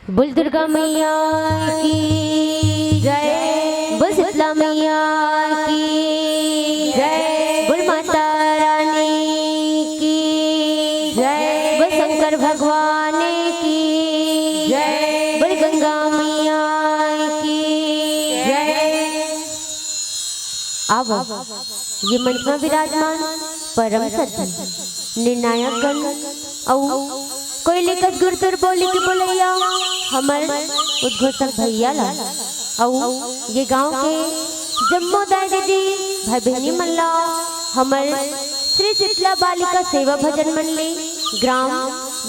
बोल दुर्गा मैया की जय, बोल शीतला मैया की जय, बोल माता रानी की जय, बोल शंकर भगवान की जय, बोल गंगा मैया की जय। अब ये मंच में विराजमान परम सत्य निर्णायक गण औ कोई लिखत गुरुतर बोली के बोलैया हमर उद्घोषक भैया ला औ ये गांव के जम्मो दाई दीदी भाई बहनी मल्ला हमर श्री शीतला बालिका सेवा भजन मंडली ग्राम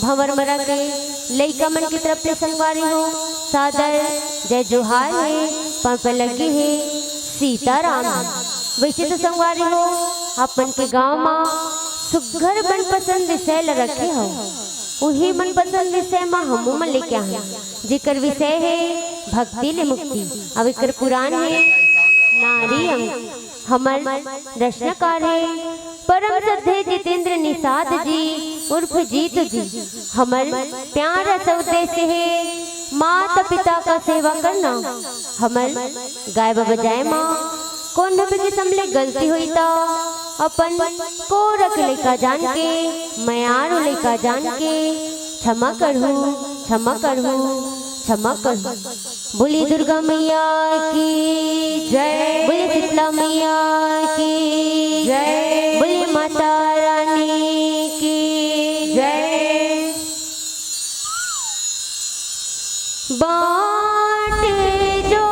भंवरमरा के लइका मन की तरफ से संगवारी हो सादर जय जोहार है पांव लगी है सीताराम। वैसे तो संगवारी हो अपन के गांव में सुघर मनपसंद विषय ल रखे हो वही मनपसंद विषय में हम मन लेके आए जिकर विषय है भक्ति ले मुक्ति। अब इकर पुराण है नारी अंग हमर रचनाकार है परम श्रद्धेय जितेंद्र निषाद जी उर्फ जीत जी। हमर प्यारा सा उद्देश्य है माता पिता का सेवा करना। हमर गाय बजाय माँ कौन भी किस्म ले गलती हुई तो अपन को रख लेका जान के मयार लेका जान के क्षमा करहूँ क्षमा करहूँ क्षमा करहूँ। बोली दुर्गा मैया की जय, बोली शीतला मैया की जय, बोली माता रानी की जय। बाट जो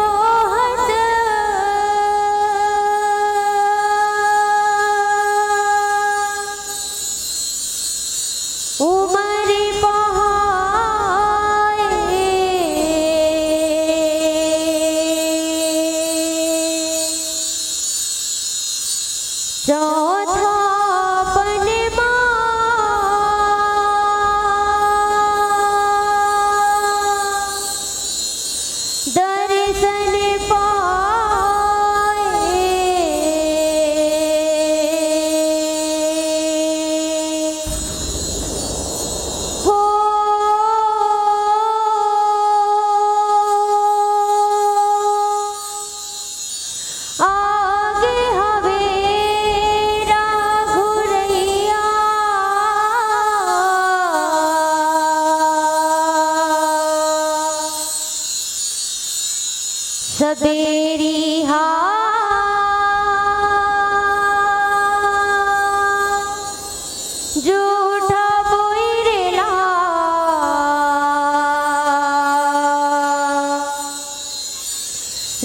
सबेरी झूठा बोइरेला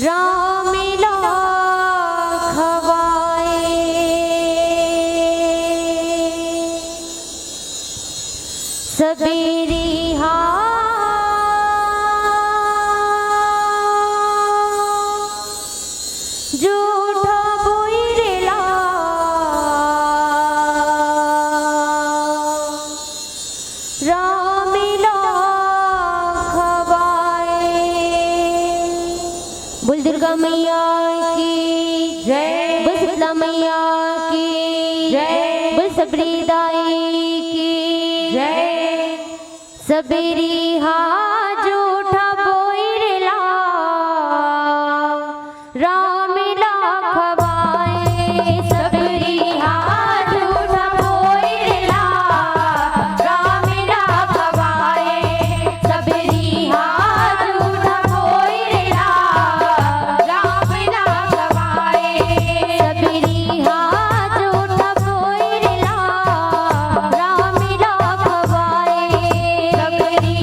रामिला खवाए सबेरी झूठा बोइरेला रामिला खवाए। बोल दुर्गा मैया की जय, बोल शीतला मैया की जय, बोल सबरी दाई की जय। सबेरी झूठा बोइरेला रामिला खवाए सबरी झूठा बोइरेला रामिला खवाए सबरी झूठा बोइरेला रामिला खवाए सबरी झूठा बोइरेला रामिला खवाए सबरी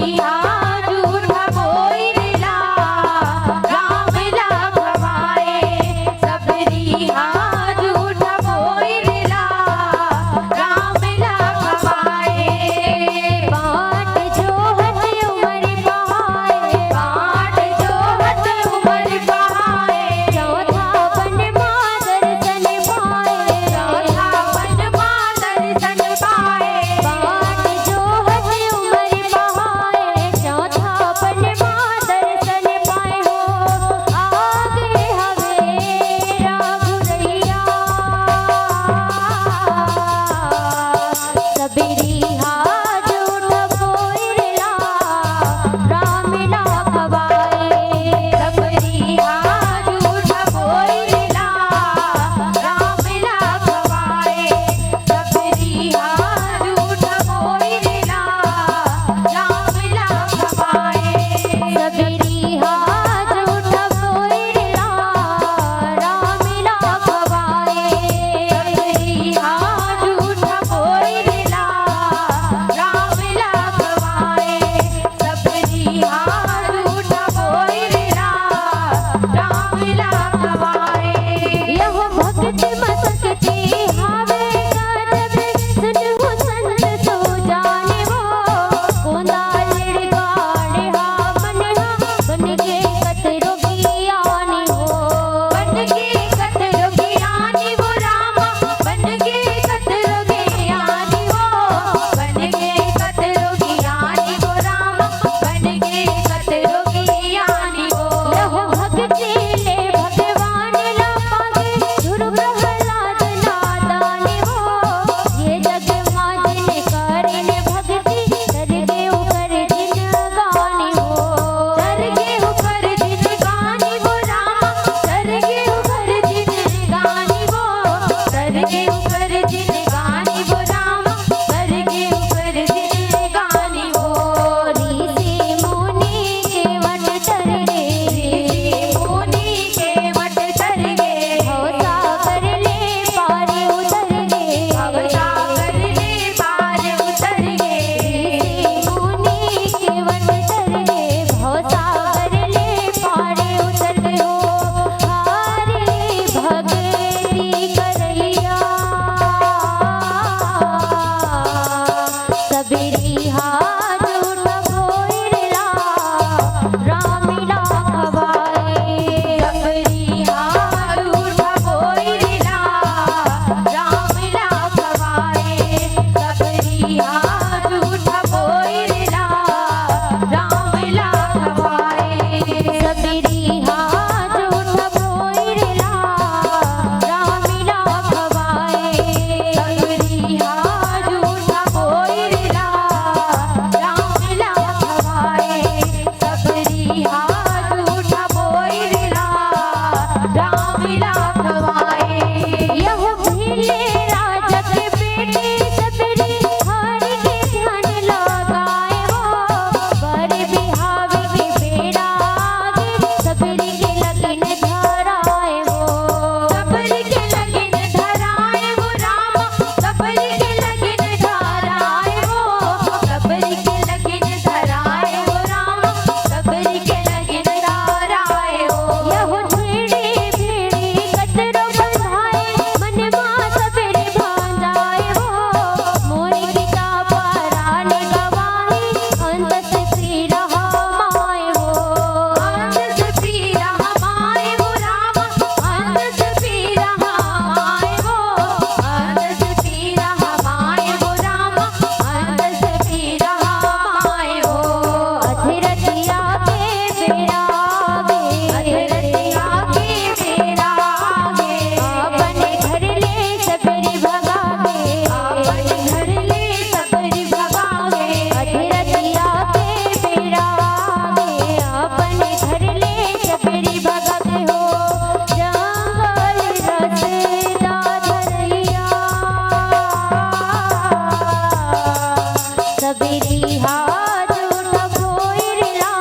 सबरी हाथ उठा भोइरला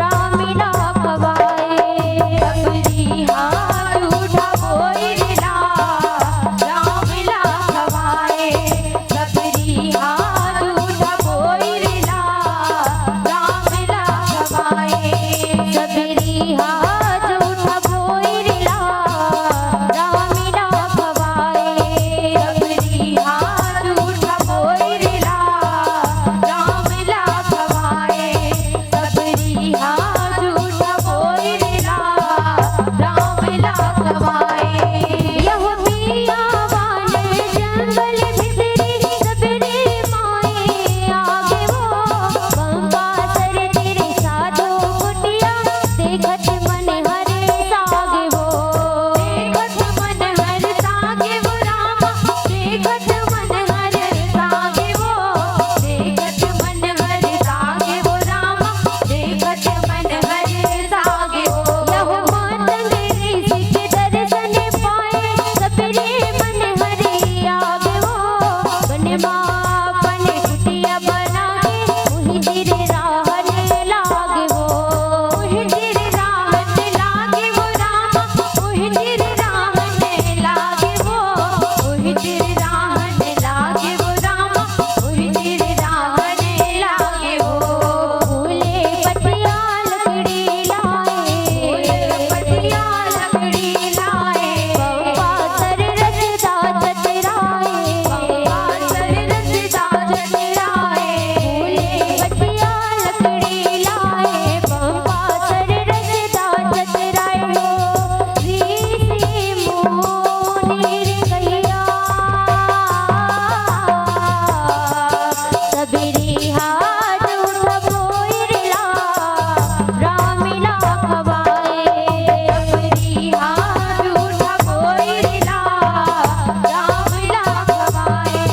रामिला खवाए सबरी हाथ उठा भोइरला रामिला खवाए सबरी हाथ उठा भोइरला रामिला खवाए सबरी हाथ उठा भोइरला रामिला खवाए सबरी हाथ उठा भोइरला रामिला खवाए सबरी हाथ उठा भोइरला रामिला खवाए यह पिया वाले जंगल भितरी सबरी माए आगे वो बंबा सर तेरे साधो कुटिया देखत मन हरे सागे वो देखत मन हर सागे वो रामा देखत मन हर सागे वो देखत मन हर सागे वो रामा देखत मन हर सागे वो यह मातंगरी सिख दर्शन पाए सबरे मन हरे आगे वो बनवा बने कुटिया बना के वही दिर राहने लागे वो वही दिर राहने लागे वो रामा वही दिर राहने लागे वो वही दिर राहने लागे वो रामा वही दिर राहने लागे वो फूले पटिया लकड़ी लाए पटिया लकड़ी लाए बप्पा सर रसदा चतराए बप्पा सर रसदा चतराए फूले पटिया लकड़ी लाए बप्पा सर रसदा चतराए हो रीसी मोनीर गैया सबरी हाथ उठा भोइरला रामिला खवाए सबरी हाथ उठा भोइरला रामिला खवाए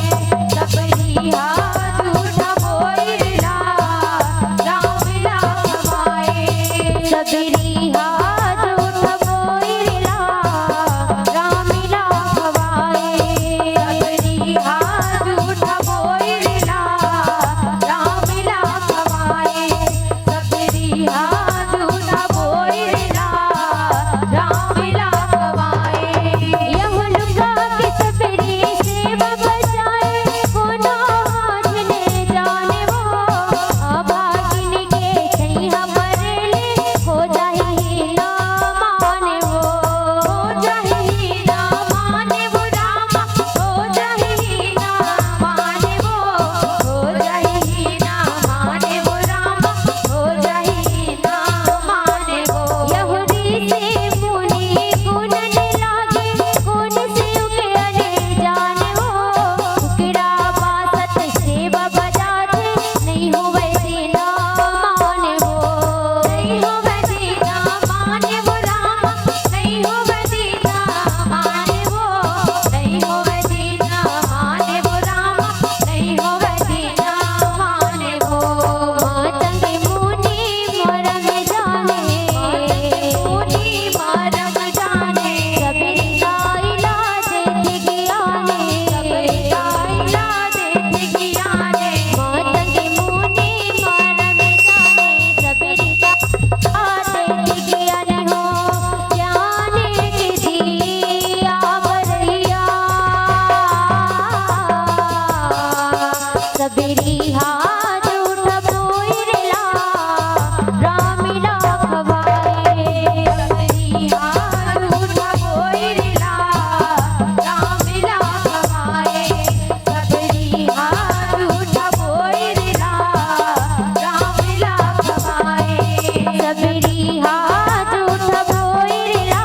सबरी हाथ उठा भोइरला रामिला खवाए सबरी हाथ उठा भोइरला रामिला खवाए सबरी हाथ उठा भोइरला रामिला खवाए सबरी हाथ उठा भोइरला रामिला खवाए यह लुका के सबरी सेवा बजाए कोनो हाथ ने जाने वो अभागिन के छैया परले हो जाही ना माने वो हो जाही ना माने वो रामा हो जाही ना माने वो हो जाही ना माने वो रामा हो जाही ना माने वो यहूदी से मुनि गुणन लागे गुण से उके अने जाने वो उकड़ा बासत सेवा बजाते नहीं होवे दीना माने वो नहीं होवे दीना माने वो रामा नहीं होवे दीना माने वो नहीं होवे दीना माने वो रामा नहीं होवे दीना माने वो मातंगे मुनि मरम जाने मुनि मरम जाने सबरी काइला देते ज्ञाने सबरी काइला देते ज्ञाने मातंगे मुनि मरम जाने सबरी काइला देते ज्ञाने हो ज्ञाने की दिया बरैया सबरी हाथ उठा भोइरला रामिला खवाए सबरी हाथ उठा भोइरला रामिला खवाए सबरी हाथ उठा भोइरला रामिला खवाए सबरी हाथ उठा भोइरला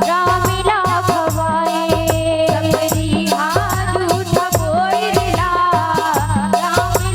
रामिला खवाए सबरी हाथ उठा भोइरला रामिला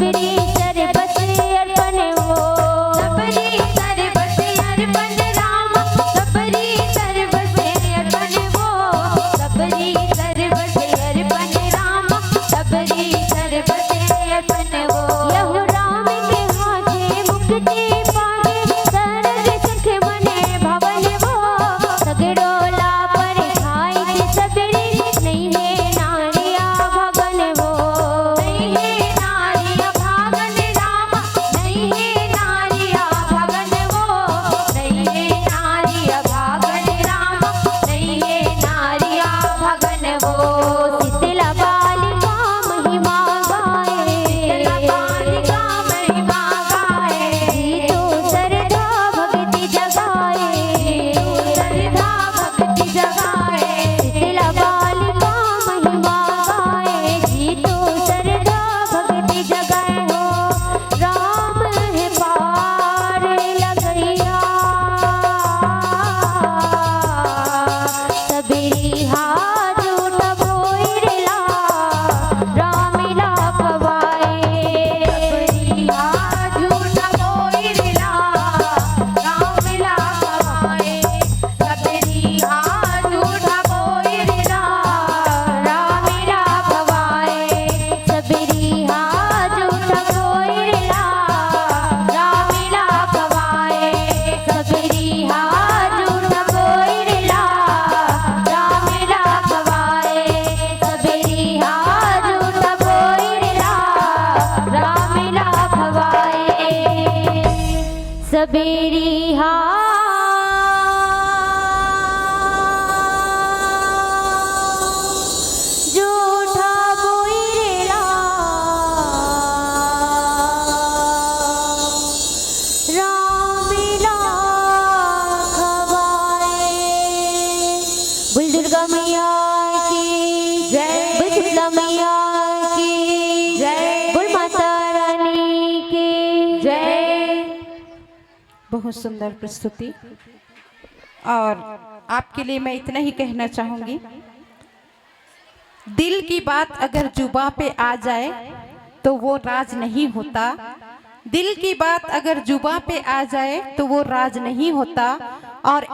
सबरी सरबत अर्पण हो, सबरी सरबत अर्पण राम, सबरी सरबत अर्पण हो, सबरी सरबत अर्पण राम, सबरी सरबत अर्पण हो। यहु राम के हाथे मुक्ति पागे, सरग सुख मने भवन वो, सगड़ोला पर खाई सबरी, नहीं है नारिया भगन वो, नहीं है नारिया भागन राम, नहीं है नारिया भगन वो, नहीं है नारिया भागन राम, नहीं है नारिया भगन वो। शीतला बालिका महिमा गाए, शीतला बालिका महिमा गाए, जीतो श्रद्धा भक्ति जगाए, जीतो श्रद्धा भक्ति जगाए। शीतला बालिका महिमा गाए, जीतो श्रद्धा भक्ति जगाए हो। राम है पार लगैया, सबरी हाथ उठबोइरला, राम लाभवाए, सबरी हाथ उठबोइरला, राम लाभवाए, सबरी हाथ उठबोइरला, राम लाभवाए, सबरी हाथ उठबोइरला, राम लाभवाए, सबरी हाथ उठबोइरला, राम लाभवाए, सबरी हाथ उठबोइरला, राम लाभवाए, सबरी हाथ जूठा बोइरला, राम लाभवाए। बोल दुर्गा मैया की जय, बोल शीतला मैया की जय, बोल माता रानी की जय। बहुत सुंदर प्रस्तुति। और आपके लिए मैं इतना ही कहना चाहूंगी, दिल की बात अगर जुबा पे आ जाए तो वो राज नहीं होता, दिल की बात अगर जुबा पे आ जाए तो वो राज नहीं होता। और